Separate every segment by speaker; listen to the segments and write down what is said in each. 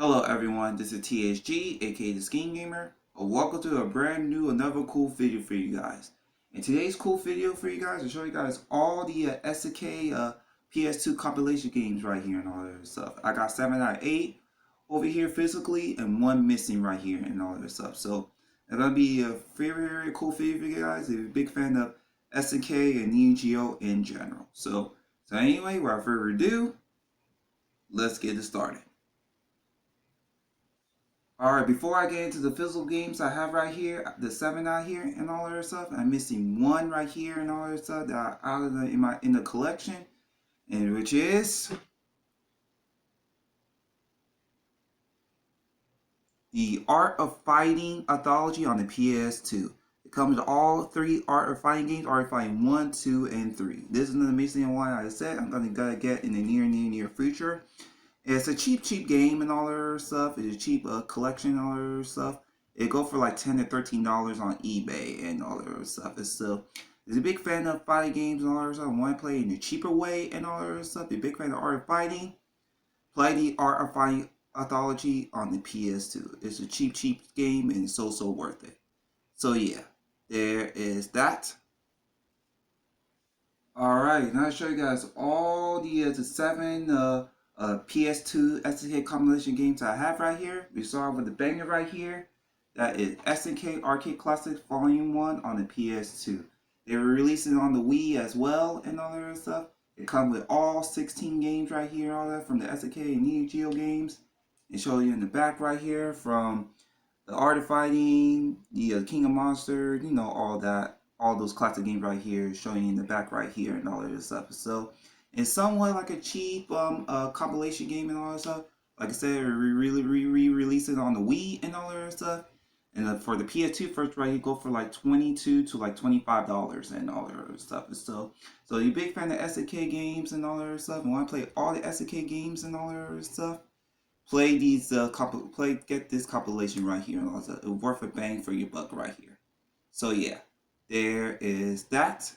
Speaker 1: Hello everyone, this is TSG, aka the Scheme Gamer. Welcome to a brand new, another cool video for you guys. In today's cool video for you guys, I'll show you guys all the SNK PS2 compilation games right here and all that stuff. I got 7 out of 8 over here physically and 1 missing right here and all that stuff. So it's gonna be a very cool video for you guys if you're a big fan of SNK and Neo Geo in general. So anyway, without further ado, let's get it started. Alright, before I get into the physical games I have right here, the 7 out here and all that stuff, I'm missing 1 right here and all that stuff that I out of in the collection, and which is the Art of Fighting anthology on the PS2. It comes with all 3 Art of Fighting games, Art of Fighting 1, 2, and 3. This is the missing one I said I'm gonna get in the near future. It's a cheap game and all that stuff. It's a cheap collection and all that stuff. It go for like $10 to $13 on eBay and all that stuff. It's a big fan of fighting games and all that stuff. Want to play in a cheaper way and all that stuff. A big fan of Art of Fighting. Play the Art of Fighting anthology on the PS2. It's a cheap game and it's so worth it. So yeah, there is that. Alright, now I'll show you guys all the 7 PS2 SNK Compilation Games I have right here. We start with the banger right here. That is SNK Arcade Classics Volume 1 on the PS2. They were releasing on the Wii as well and all that stuff. It comes with all 16 games right here, all that from the SNK and Neo Geo games. It shows you in the back right here from the Art of Fighting, the King of Monsters, you know, all that. All those classic games right here showing you in the back right here and all of this stuff. So it's somewhat like a cheap compilation game and all that stuff. Like I said, we re-release it on the Wii and all that stuff. And for the PS2 first, right, you go for like $22 to like $25 and all that stuff. So you're a big fan of SNK games and all that stuff, and want to play all the SNK games and all that stuff, play these get this compilation right here and all that. It's worth a bang for your buck right here. So yeah, there is that.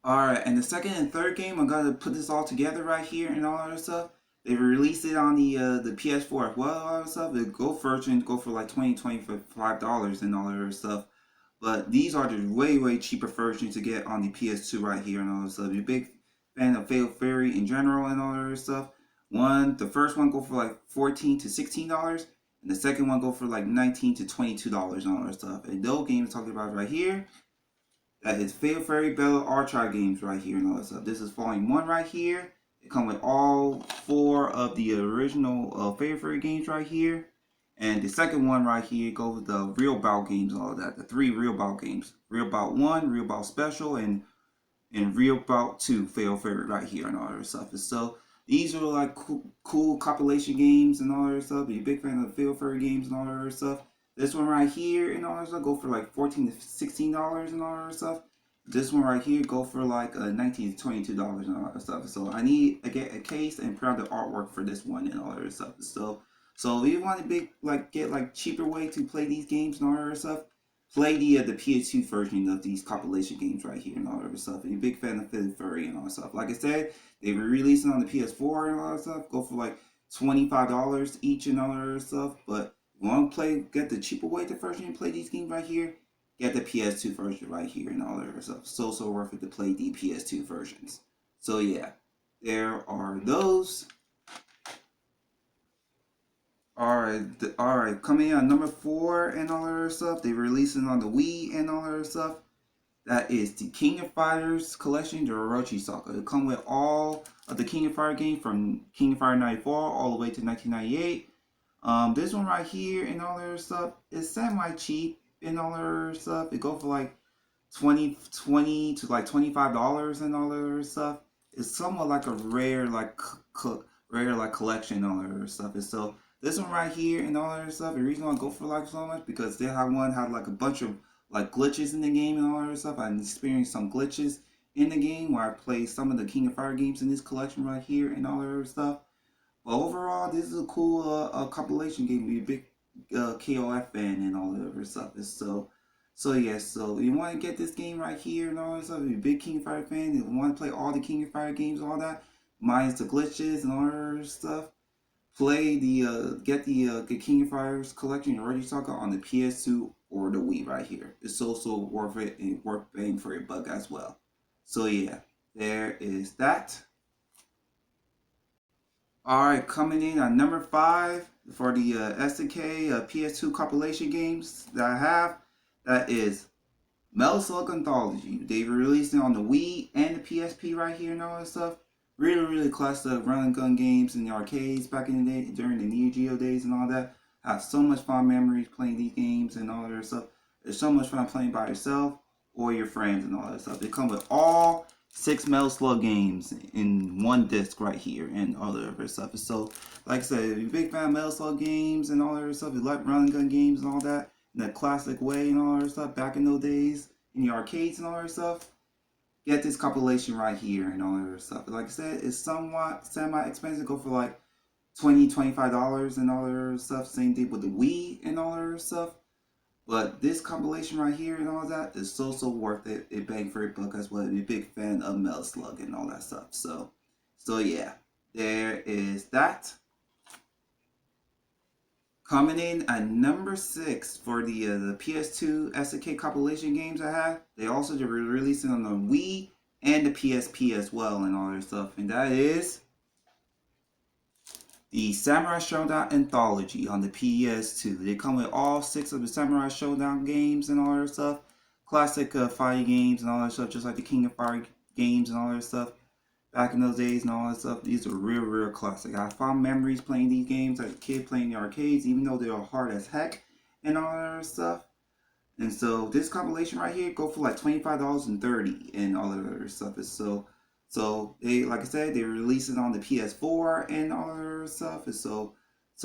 Speaker 1: Alright, and the second and third game, I'm gonna put this all together right here and all that stuff. They released it on the PS4 as well, all that stuff. The Gold version go for like $25 and all that stuff. But these are the way cheaper versions to get on the PS2 right here and all that stuff. You're a big fan of Fatal Fury in general and all that stuff. The first one go for like $14 to $16, and the second one go for like $19 to $22 and all that stuff. And those games talking about right here, that is Fatal Fury Battle Archive games right here and all that stuff. This is Volume 1 right here. It comes with all 4 of the original Fatal Fury games right here. And the second one right here goes with the Real Bout games and all that. The 3 Real Bout games. Real Bout 1, Real Bout Special, and Real Bout 2 Fatal Fury right here and all that stuff. So these are like cool compilation games and all that stuff. If you're a big fan of Fatal Fury games and all that stuff, this one right here and all that stuff go for like $14 to $16 and all that stuff. This one right here go for like $19 to $22 and all that stuff. So I need to get a case and print out the artwork for this one and all that stuff. So if you want to get like cheaper way to play these games and all that stuff, play the PS2 version of these compilation games right here and all that stuff. If you're a big fan of Fatal Fury and all that stuff, like I said, they were releasing on the PS4 and all that stuff. Go for like $25 each and all that stuff. But if you want to get the cheaper way to version and play these games right here, get the PS2 version right here and all that stuff. So worth it to play the PS2 versions. So yeah, there are those. Alright, coming in on number 4 and all that stuff. They releasing on the Wii and all that stuff. That is the King of Fighters collection, the Orochi Saga. It comes with all of the King of Fighters games from King of Fighters 94 all the way to 1998. This one right here and all that stuff is semi-cheap and all that stuff. It goes for like $20 to like $25 and all that stuff. It's somewhat like a rare collection and all that stuff. And so this one right here and all that stuff, the reason why I go for like so much because they had like a bunch of like glitches in the game and all that stuff. I experienced some glitches in the game where I played some of the King of Fire games in this collection right here and all that stuff. But overall, this is a cool compilation game. Be a big KOF fan and all that other stuff. So you want to get this game right here and all that stuff. If you're a big King of Fire fan, you want to play all the King of Fire games, all that, minus the glitches and all that other stuff. play the get the King of Fighters collection already Saga on the PS2 or the Wii right here. It's also worth it and worth paying for your buck as well. So yeah, there is that. All right, coming in at number 5 for the SNK PS2 compilation games that I have, that is Metal Slug Anthology. They released it on the Wii and the PSP right here and all that stuff. Really, really classic run and gun games in the arcades back in the day, during the Neo Geo days and all that. I have so much fond memories playing these games and all that stuff. It's so much fun playing by yourself or your friends and all that stuff. They come with all 6 Metal Slug games in one disc right here and all the other stuff. So, like I said, if you're a big fan of Metal Slug games and all that other stuff, you like run and gun games and all that, in that classic way and all that stuff back in those days in the arcades and all that stuff, get this compilation right here and all that other stuff. But like I said, it's somewhat semi-expensive. Go for like $20-$25 and all that other stuff. Same thing with the Wii and all that other stuff. But this compilation right here and all that is so worth it. It bang for your buck as well. I'm a big fan of Metal Slug and all that stuff. So yeah, there is that. Coming in at number 6 for the PS2 SNK Compilation Games I have. They also just released it on the Wii and the PSP as well and all that stuff. And that is the Samurai Showdown Anthology on the PS2. They come with all 6 of the Samurai Showdown games and all that stuff. Classic fighting games and all that stuff, just like the King of Fire games and all that stuff. Back in those days and all that stuff, these are real classic. I have fond memories playing these games as a kid, playing the arcades, even though they are hard as heck and all that stuff. And so this compilation right here go for like $25 and $30 and all that other stuff. Is so they, like I said, they release it on the PS4 and all that other stuff. And so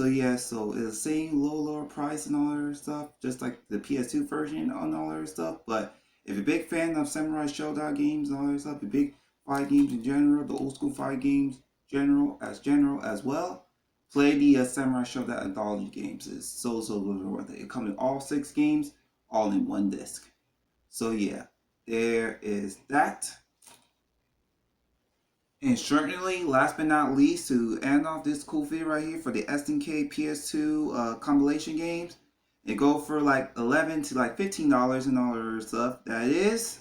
Speaker 1: yeah, so it's the same lower price and all that other stuff, just like the PS2 version and all that other stuff. But if you're a big fan of Samurai Showdown games and all that stuff, you're big fight games in general, the old school fight games general as well, play the Samurai Showdown Anthology games. It's so worth it. It comes with all 6 games all in one disc. So yeah, there is that. And certainly, last but not least, to end off this cool video right here for the SNK PS2 compilation games, it go for like $11 to like $15 and all that stuff. That is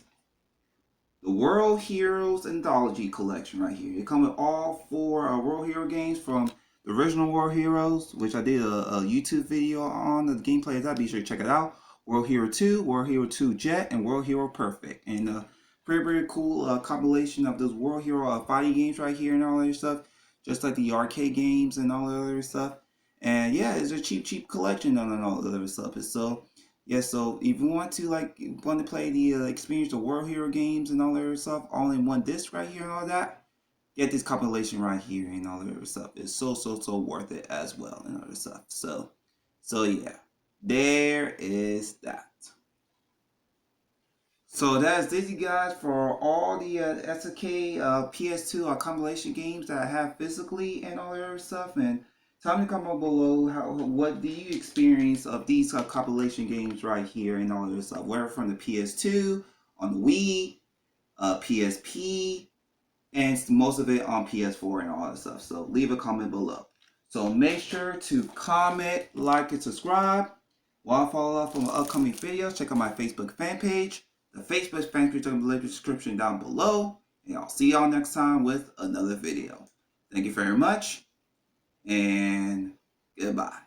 Speaker 1: the World Heroes Anthology Collection right here. It comes with all 4 World Hero games from the original World Heroes, which I did a YouTube video on the gameplay of that. Be sure to check it out. World Hero 2, World Hero 2 Jet, and World Hero Perfect. And pretty cool compilation of those World Hero fighting games right here and all that stuff. Just like the arcade games and all that other stuff. And yeah, it's a cheap collection on all the other stuff. So yeah, so if you want to play the experience the World Hero games and all that other stuff all in one disc right here and all that, get this compilation right here and all that other stuff. It's so worth it as well and other stuff. So yeah, there is that. So that's it, you guys, for all the SNK PS2 compilation games that I have physically and all that other stuff. And tell me in the comment below what do you experience of these compilation games right here and all that stuff. Whether from the PS2, on the Wii, PSP, and most of it on PS4 and all that stuff. So leave a comment below. So make sure to comment, like, and subscribe. Want to follow up on my upcoming videos? Check out my Facebook fan page. The Facebook fan page in the link description down below. And I'll see y'all next time with another video. Thank you very much. And goodbye.